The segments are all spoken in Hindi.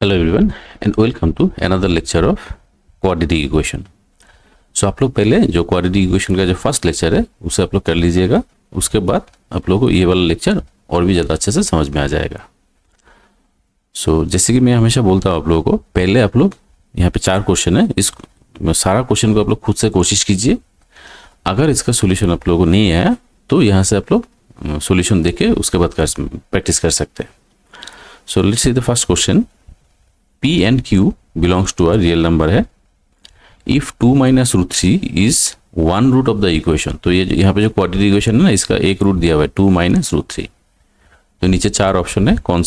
Hello everyone and welcome to another lecture of quadratic equation. So आप लोग पहले जो क्वाड्रेटिक इक्वेशन का जो फर्स्ट लेक्चर है उसे आप लोग कर लीजिएगा। उसके बाद आप लोगों को ये वाला लेक्चर और भी ज़्यादा अच्छे से समझ में आ जाएगा। सो जैसे कि मैं हमेशा बोलता हूँ आप लोगों को, पहले आप लोग यहाँ पे 4 क्वेश्चन है, इस सारा क्वेश्चन को आप लोग खुद से कोशिश कीजिए। अगर इसका सोल्यूशन आप लोगों को नहीं आया तो यहाँ से आप लोग सोल्यूशन देके उसके बाद प्रैक्टिस कर सकते हैं। सो let's see the first question. P and Q belongs to a real number है। If 2 minus root 3 is one root of the equation, तो ये यहाँ पे जो क्वाड्रेटिक इक्वेशन है ना, इसका एक रूट दिया हुआ है 2 minus root 3। तो नीचे 4 ऑप्शन है, कौन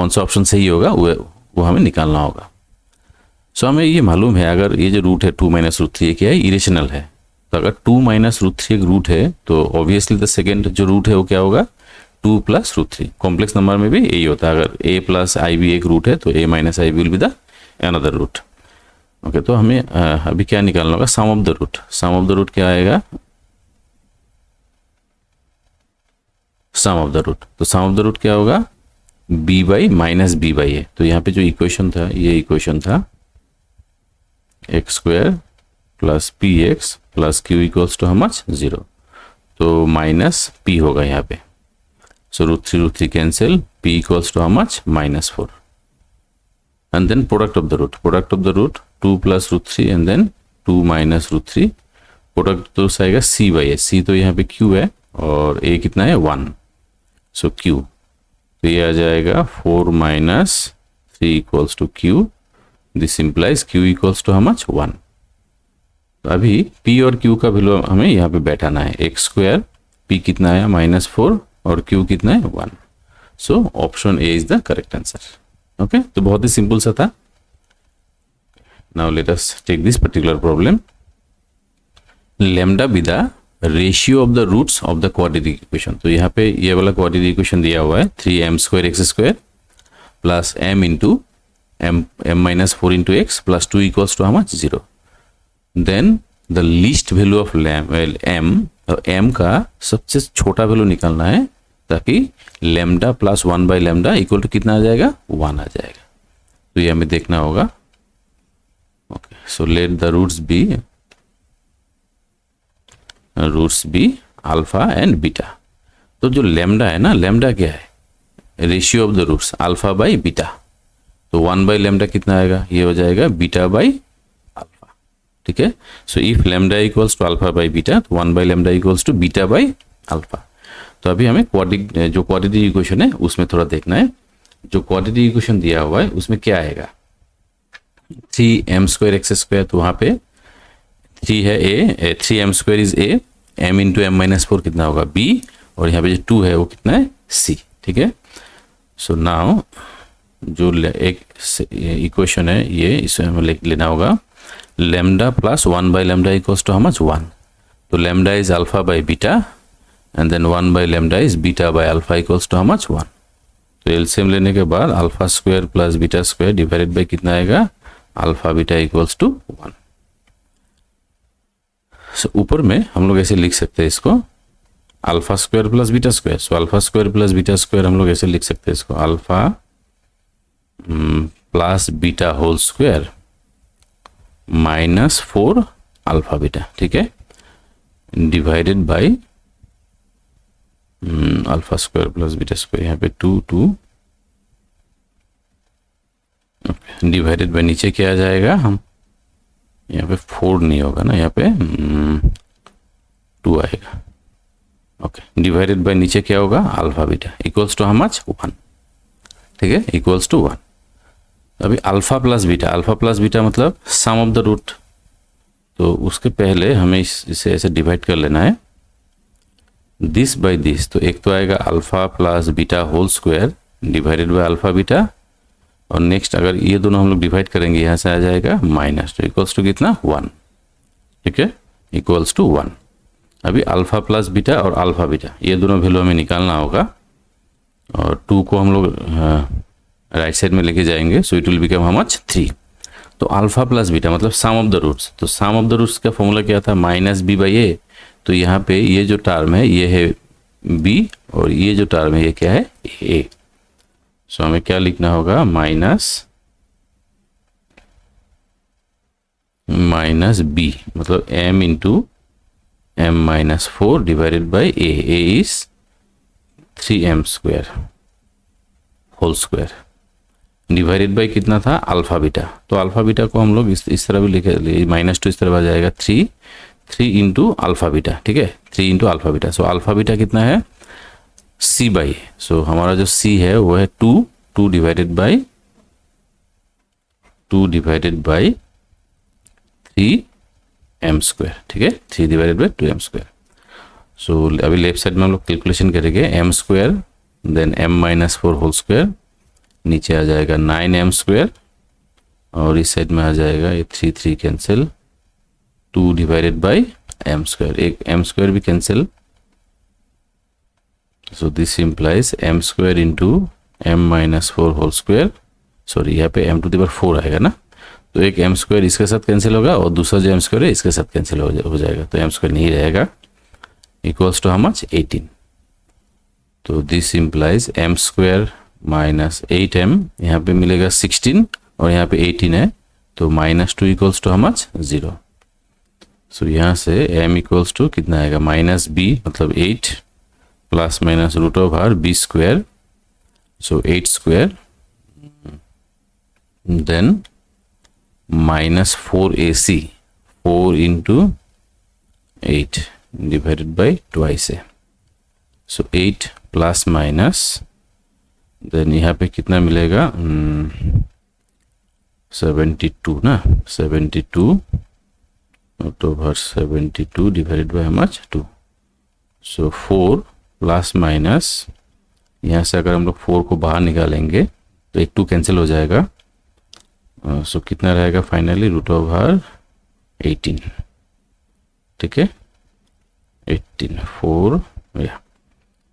सा ऑप्शन सही होगा वो हमें निकालना होगा। सो हमें ये मालूम है, अगर ये जो रूट है 2 minus root 3 ये क्या है, इरेशनल है। तो अगर 2 minus root 3 एक रूट है तो ऑब्वियसली द सेकेंड जो रूट है वो क्या होगा, 2 plus root 3। कॉम्प्लेक्स नंबर में भी यही होता है, अगर a plus i भी एक रूट है तो a minus i will be the another root. Okay, तो हमें अभी क्या निकालना होगा, sum of the root. Sum of the root क्या आएगा, सम ऑफ द रूट। तो सम ऑफ द रूट क्या होगा, b by minus B by A. तो यहाँ पे जो इक्वेशन था, ये इक्वेशन था X square plus P X plus Q equals to how much, 0। तो माइनस p होगा यहाँ पे। So root 3 cancel, p equals to how much, -4। And then product of the root 2 plus root 3 and then 2 minus root 3। Product तो आएगा c बाई ए। c तो यहाँ पे q है और a कितना है, 1। So q, तो ये आ जाएगा 4 minus 3 equals to q। This implies q equals to how much, 1। तो अभी p और q का वैल्यू हमें यहाँ पे बैठाना है। एक्स स्क्वायर, p कितना है -4 और q कितना है, 1। So option A is the correct answer. Okay, तो बहुत ही सिंपल सा था। Now let us take this particular problem. Lambda be the ratio of the roots of the quadratic equation. तो यहाँ पे ये वाला क्वाड्रेटिक इक्वेशन दिया हुआ है 3m² x² plus m into m minus 4 into x plus 2 equals to how much, 0। Then the least value of m, m का सबसे छोटा वैल्यू निकालना है ताकि lambda plus 1 by lambda equal to कितना आ जाएगा, 1 आ जाएगा। तो ये हमें देखना होगा। Okay, so let the roots be alpha and beta. तो जो लैम्डा है ना, लैम्डा क्या है, ratio of the roots alpha by beta. तो 1 बाई लैम्डा कितना आएगा, ये हो जाएगा बीटा बाई अल्फा। ठीक है, so if lambda equals to alpha by beta, तो 1 by lambda equals to beta by alpha. तो अभी हमें क्वाड्रेटिक इक्वेशन है उसमें थोड़ा देखना है। जो क्वाड्रेटिक इक्वेशन दिया हुआ है उसमें क्या आएगा, 3m² x²। तो वहां पे 3 है a, 3m² is a, m into m minus 4 कितना होगा, b, और यहाँ पे जो 2 है वो कितना है, c। ठीक है, सो नाउ जो एक इक्वेशन है ये, इसे हमें लेना होगा lambda plus 1 by lambda equals to how much, 1। तो lambda is alpha by beta and then 1 by lambda is beta by alpha equals to how much, 1। तो एलसीएम लेने के बाद alpha square plus beta square divided by कितना आएगा, alpha beta equals to 1। So ऊपर में हम लोग ऐसे लिख सकते हैं इसको, alpha square plus beta square. So alpha square plus beta square हम लोग ऐसे लिख सकते हैं इसको, alpha plus beta whole square -4 alpha beta. ठीक है, divided by alpha square plus beta square, यहाँ पे 2 डिवाइडेड बाई नीचे क्या आ जाएगा, हम यहाँ पे 4 नहीं होगा ना, यहाँ पे 2 आएगा। ओके, डिवाइडेड बाई नीचे क्या होगा, alpha beta equals to how much, 1। ठीक है, इक्वल्स टू 1। अभी अल्फा प्लस बीटा मतलब सम ऑफ द रूट। तो उसके पहले हमें इसे ऐसे डिवाइड कर लेना है, दिस बाई दिस। तो एक तो आएगा alpha plus beta whole square divided by alpha beta, और नेक्स्ट अगर ये दोनों हम लोग डिवाइड करेंगे यहाँ से आ जाएगा माइनस, तो इक्वल्स टू कितना, 1। ठीक है, इक्वल्स टू 1। अभी अल्फा प्लस बीटा और अल्फा बीटा ये दोनों वैल्यू हमें निकालना होगा, और 2 को हम लोग राइट साइड में लेके जाएंगे। So it will become how much, 3। तो अल्फा प्लस बीटा मतलब सम ऑफ द रूट्स। तो सम ऑफ द रूट्स का फॉर्मूला क्या था, -b बाई ए। तो यहाँ पे ये जो टर्म है ये है b और ये जो टर्म है ये क्या है, a। सो हमें क्या लिखना होगा, माइनस बी, मतलब m into m minus 4 divided by a is 3m square whole square divided by कितना था, अल्फा बीटा। तो अल्फा बीटा को हम लोग इस तरह भी लिखे, -2 इस तरह आ जाएगा, 3 इंटू अल्फा बीटा, ठीक है, 3 इंटू अल्फा बीटा। सो अल्फा बीटा कितना है, c बाई, सो हमारा जो c है वो है 2 डिवाइडेड बाई 3m स्क्वायर, ठीक है, 3 डिवाइडेड बाई 2m स्क्वायर। सो अभी लेफ्ट साइड में हम लोग कैलकुलेशन करेंगे, m square then m minus 4 whole square, नीचे आ जाएगा 9m स्क्वायर, और इस साइड में आ जाएगा ये 3 cancel, 2 divided by m square, एक m स्क्वायर भी cancel. So this implies m square into m minus 4 whole square, sorry यहाँ पे m टू द पावर 4 आएगा ना, तो एक m स्क्वायर इसके साथ कैंसिल होगा और दूसरा जो m स्क्वायर है इसके साथ कैंसिल हो जाएगा, तो m स्क्वायर नहीं रहेगा, इक्वल्स टू हाउ मच, 18। तो this implies m square minus 8m, यहाँ पे मिलेगा 16 और यहाँ पे 18 है, तो -2 इक्वल्स टू हाउ मच, 0। सो यहाँ से m इक्वल्स टू कितना आएगा, माइनस b मतलब 8 plus minus root of r b square, so 8 square then minus 4ac, 4 into 8 divided by twice है, सो 8 प्लस माइनस देन यहाँ पे कितना मिलेगा, 72 ना, 72 over 72 divided by much 2, so 4 plus minus, यहाँ से अगर हम लोग 4 को बाहर निकालेंगे तो एक 2 कैंसिल हो जाएगा, सो कितना रहेगा फाइनली, रूट ओवर 18, ठीक है, 18 4 या,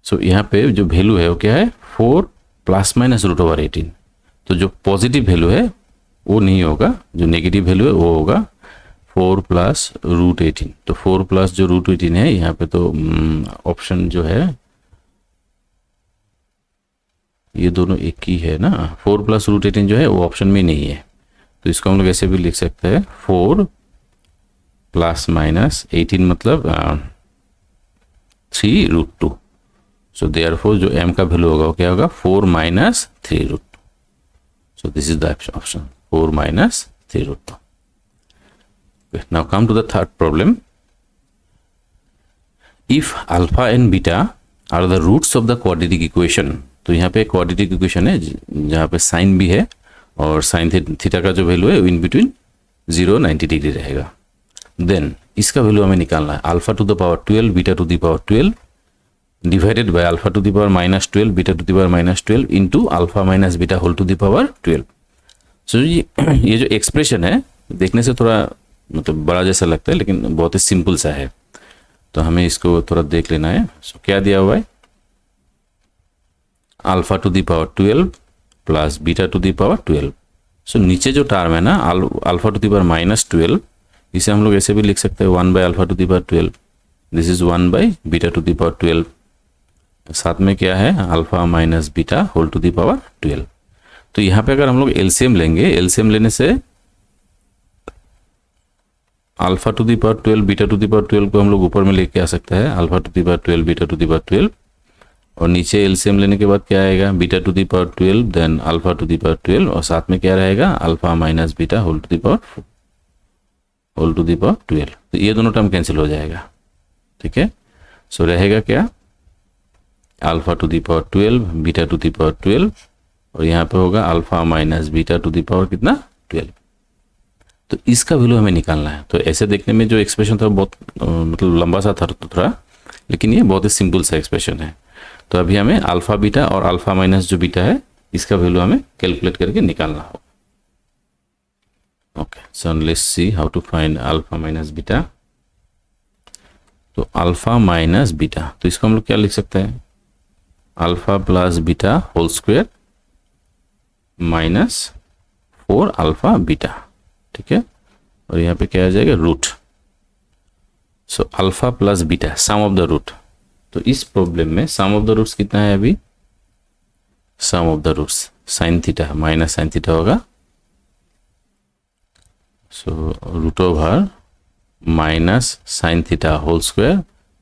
सो यहाँ पे जो वैल्यू है वो क्या है, 4 प्लस माइनस रूट ओवर 18, तो जो पॉजिटिव वैल्यू है वो नहीं होगा, जो नेगेटिव वैल्यू है वो होगा 4 प्लस रूट 18, तो 4 प्लस जो रूट 18 है यहाँ पे, तो ऑप्शन जो है ये दोनों एक ही है ना, 4 प्लस रूट 18 जो है वो ऑप्शन में नहीं है, तो इसको हम लोग ऐसे भी लिख सकते हैं, 4 प्लस माइनस 18 मतलब 3 रूट 2, सो देयरफॉर जो m का वैल्यू होगा वो क्या होगा, 4 minus 3 root 2, so this is the option 4 minus 3 root 2। Now come to the third problem. If alpha and beta are the roots of the quadratic equation, तो यहाँ पे quadratic equation है जहाँ पे साइन भी है और साइन थीटा का जो वैल्यू है इन बिटवीन 0 90 डिग्री रहेगा, देन इसका वैल्यू हमें निकालना है, alpha to the power 12 beta to the power 12 divided by alpha to the power -12 beta to the power -12 into alpha minus beta whole to the power 12। सो ये जो एक्सप्रेशन है देखने से थोड़ा मतलब बड़ा जैसा लगता है लेकिन बहुत ही सिंपल सा है, तो हमें इसको थोड़ा देख लेना है। सो क्या दिया हुआ है, alpha to the power 12 plus beta to the power 12। सो नीचे जो टर्म है ना अल्फा टू द पावर -12, इसे हम लोग ऐसे भी लिख सकते हैं 1 by alpha to the power 12, this is 1 by beta to the power 12, साथ में क्या है alpha minus beta whole to the power 12। तो यहाँ पे अगर हम लोग एलसीएम लेंगे, एलसीएम लेने से alpha to the power 12 beta to the power 12 को हम लोग ऊपर में लेके आ सकते हैं, alpha to the power 12 beta to the power 12, और नीचे एलसीएम लेने के बाद क्या आएगा, beta to the power 12 then alpha to the power 12, और साथ में क्या रहेगा alpha minus beta whole to the power 12। तो ये दोनों टर्म कैंसिल हो जाएगा, ठीक है। सो रहेगा क्या, alpha to the power 12 beta to the power 12, और यहाँ पे होगा alpha minus beta to the power कितना 12। तो इसका वैल्यू हमें निकालना है। तो ऐसे देखने में जो एक्सप्रेशन था बहुत मतलब लंबा सा था थोड़ा, लेकिन ये बहुत ही सिंपल सा एक्सप्रेशन है। तो अभी हमें अल्फा बीटा और अल्फा माइनस जो बीटा है इसका वैल्यू हमें कैलकुलेट करके निकालना होगा। Okay, so let's see how to find alpha minus beta. तो अल्फा माइनस बीटा, तो इसको हम लोग क्या लिख सकते हैं, alpha plus beta whole square minus 4 alpha beta, ठीक है, और यहाँ पे क्या आ जाएगा root. So alpha plus beta sum of the root. तो इस प्रॉब्लम में सम ऑफ द रूट्स कितना है अभी sum of the roots sine theta minus sine theta होगा, so root over minus sine theta whole square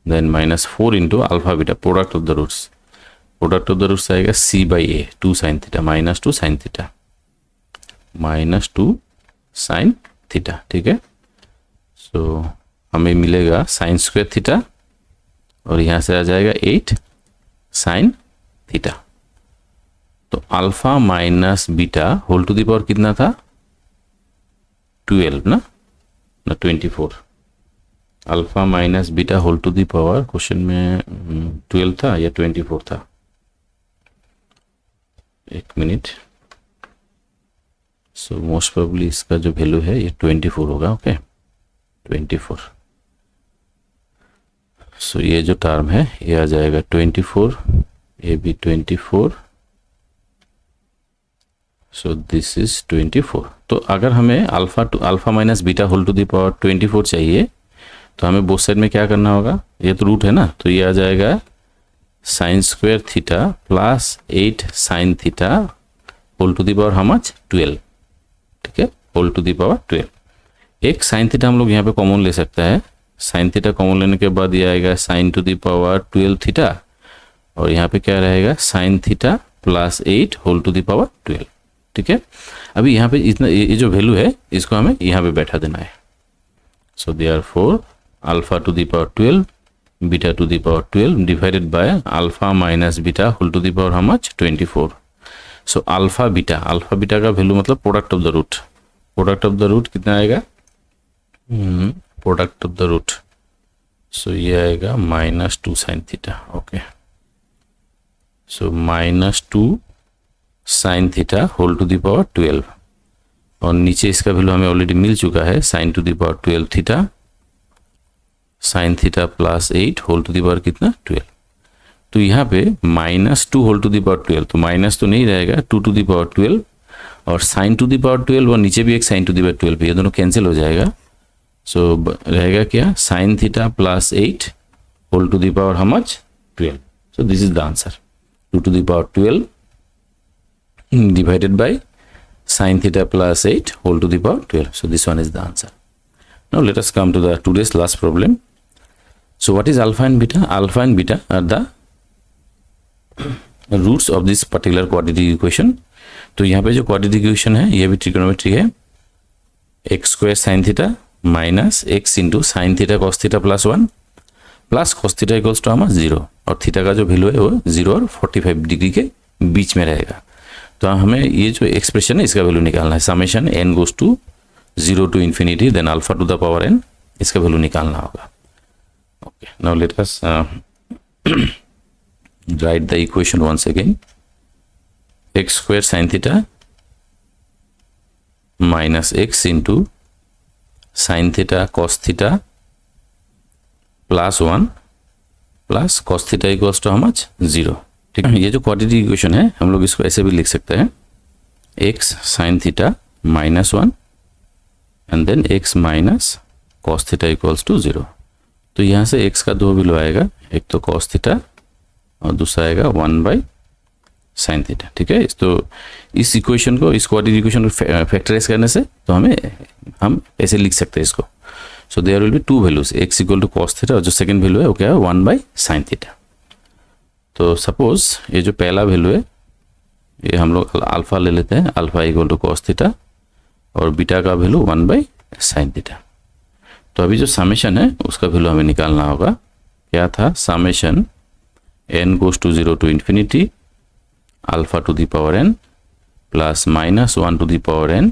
then minus 4 into alpha beta product of the roots, product of the roots आएगा c by A 2 sine theta minus 2 sine theta minus 2 sine theta. ठीक है, सो हमें मिलेगा साइन स्क्वायर थीटा और यहाँ से आ जाएगा 8 साइन थीटा। तो alpha minus beta whole to the power कितना था 12 ना 24, alpha minus beta whole to the power question में 12 था या 24 था, एक मिनट। सो मोस्ट प्रोबेबली इसका जो वैल्यू है ये 24 होगा। ओके 24, सो ये जो टर्म है ये आ जाएगा 24, ये भी 24, सो दिस इज 24। तो अगर हमें alpha minus beta whole to the power 24 चाहिए तो हमें बोथ साइड में क्या करना होगा, ये तो रूट है ना, तो ये आ जाएगा sine square theta plus 8 sine theta whole to the power how much 12। ठीक है, होल टू द पावर 12। एक साइन थीटा हम लोग यहाँ पे कॉमन ले सकता है, साइन थीटा कॉमन लेने के बाद ये आएगा sine to the power 12 theta और यहाँ पे क्या रहेगा sine theta plus 8 whole to the power 12। ठीक है, अभी यहाँ पे इतना ये जो वैल्यू है इसको हमें यहाँ पे बैठा देना है। So therefore alpha to the power 12 beta to the power 12 divided by alpha minus beta whole to the power how much 24। So alpha beta का वैल्यू मतलब product of the root, product of the root कितना आएगा, product of the root, so ये आएगा minus 2 sine theta. Okay, so minus 2 sine theta whole to the power 12 और नीचे इसका वैल्यू हमें ऑलरेडी मिल चुका है sine to the power 12 theta, sine theta plus 8 whole to the power कितना 12। तो यहाँ पे minus 2 whole to the power 12, तो माइनस तो नहीं रहेगा 2 टू द पावर 12 और साइन टू द पावर 12 और नीचे भी एक साइन टू द पावर 12, ये दोनों कैंसिल हो जाएगा। सो रहेगा क्या sine theta plus 8 whole to the power how much 12। So this is the answer 2 to the power 12 divided by sin theta plus 8 whole to the power 12. So this one is the answer. Now let us come to the today's last problem. So what is alpha and beta? Alpha and beta are the roots of this particular quadratic equation. तो यहाँ पे जो quadratic equation है ये भी trigonometry है, x square sin theta minus x into sin theta cos theta plus 1 plus cos theta equals to हमारा 0 और थीटा का जो वैल्यू है वो 0 और 45 डिग्री के बीच में रहेगा। तो हमें ये जो एक्सप्रेशन है इसका वैल्यू निकालना है, summation n goes to 0 to infinity then alpha to the power n, इसका वैल्यू निकालना होगा। Okay, now let us write the equation once again, x square sine theta minus x into sine theta cos theta plus 1 plus cos theta equals to how much 0। ठीक है, ये जो क्वाड्रेटिक इक्वेशन है हम लोग इसको ऐसे भी लिख सकते हैं, x sine theta minus 1 and then x minus cos theta equals to 0। तो यहाँ से एक्स का दो वैल्यू आएगा, एक तो कॉस थीटा और दूसरा आएगा 1 बाई साइन थीटा। ठीक है, तो इस इक्वेशन को, इस क्वाड्रेटिक इक्वेशन को फैक्टराइज करने से तो हम ऐसे लिख सकते हैं इसको। So there will be two values, x equal to cos theta और जो सेकंड वैल्यू है वो क्या है 1 बाई साइन थीटा। तो सपोज ये जो पहला वैल्यू है ये हम लोग अल्फा ले लेते हैं, alpha equal to cos theta और बीटा का वैल्यू 1 बाई साइन थीटा। तो अभी जो समेशन है उसका वैल्यू हमें निकालना होगा, क्या था summation n goes to 0 to infinity alpha to the power n plus minus 1 to the power n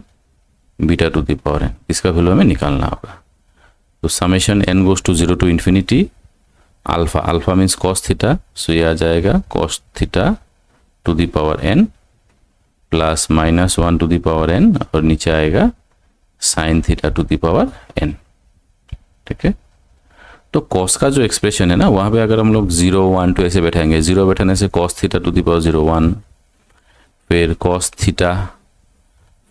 beta to the power n, इसका वैल्यू हमें निकालना होगा। तो summation n goes to 0 to infinity alpha means cos theta, so ये आ जाएगा cos theta to the power n plus minus 1 to the power n और नीचे आएगा sine theta to the power n। ठीक है, तो कॉस का जो एक्सप्रेशन है ना वहाँ पे अगर हम लोग 0 1 2 ऐसे बैठाएंगे, 0 बैठाने से cos theta to the power 0 1, फिर कॉस थीटा,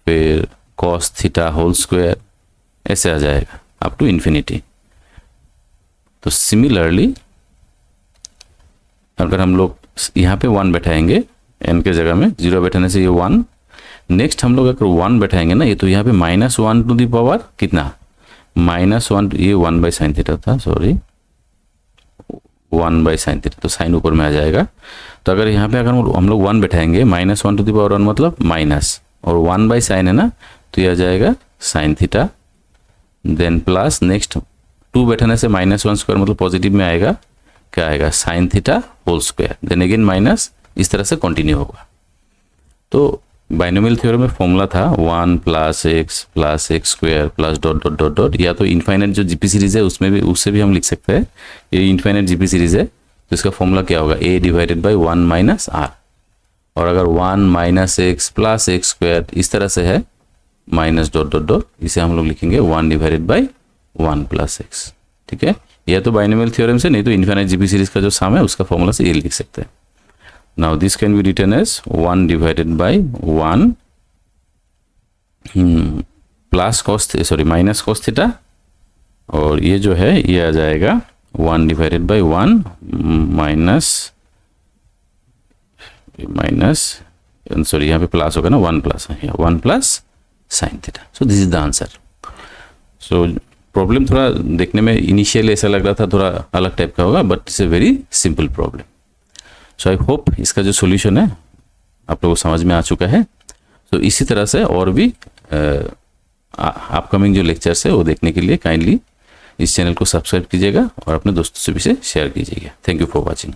फिर कॉस थीटा होल स्क्वायर, ऐसे आ जाएगा अप टू इन्फिनिटी। तो सिमिलरली अगर हम लोग यहाँ पे 1 बैठाएंगे, n के जगह में 0 बैठाने से ये 1। नेक्स्ट हम लोग अगर 1 बैठाएंगे ना, ये तो यहाँ पे -1 टू द पावर कितना, -1, ये 1 बाई साइन थीटा था, सॉरी 1 बाई साइन थीटा, तो साइन ऊपर में आ जाएगा। तो अगर यहाँ पे अगर हम लोग 1 बैठाएंगे, -1 टू द पावर 1 मतलब माइनस, और 1 बाई साइन है ना, तो ये आ जाएगा sine theta, then plus next 2 बैठाने से -1 स्क्वायर मतलब पॉजिटिव में आएगा, क्या आएगा, sine theta whole square, then again minus, इस तरह से कंटिन्यू होगा। तो बाइनोमियल थ्योरम में फॉर्मूला था 1 + x square plus dot dot dot dot, या तो इनफाइनाइट जो जीपी सीरीज है उसमें भी, उससे भी हम लिख सकते हैं, ये इनफाइनाइट जीपी सीरीज है, तो इसका फॉर्मूला क्या होगा, a डिवाइडेड बाई 1 - r। और अगर 1 - x प्लस x स्क्वायर इस तरह से है, माइनस डॉट डॉट डॉट, इसे हम लोग लिखेंगे 1 डिवाइडेड बाई 1 + x, ठीक है। या तो बाइनोमियल थ्योरम से, नहीं तो इनफाइनाइट जीपी सीरीज का जो सम है उसका फॉर्मूला से ये लिख सकते हैं। Now this can be written as 1 divided by 1 plus cos, sorry minus cos theta, और ये जो है ये आ जाएगा 1 डिवाइडेड बाई 1 माइनस, सॉरी यहाँ पे प्लस होगा ना, 1 plus sine theta. So this is the answer. So problem थोड़ा देखने में इनिशियली ऐसा लग रहा था थोड़ा अलग टाइप का होगा, but it's a very simple problem. So I hope इसका जो सॉल्यूशन है आप लोगों को समझ में आ चुका है। तो इसी तरह से और भी अपकमिंग जो लेक्चर्स है वो देखने के लिए काइंडली इस चैनल को सब्सक्राइब कीजिएगा और अपने दोस्तों से भी शेयर कीजिएगा। Thank you for watching.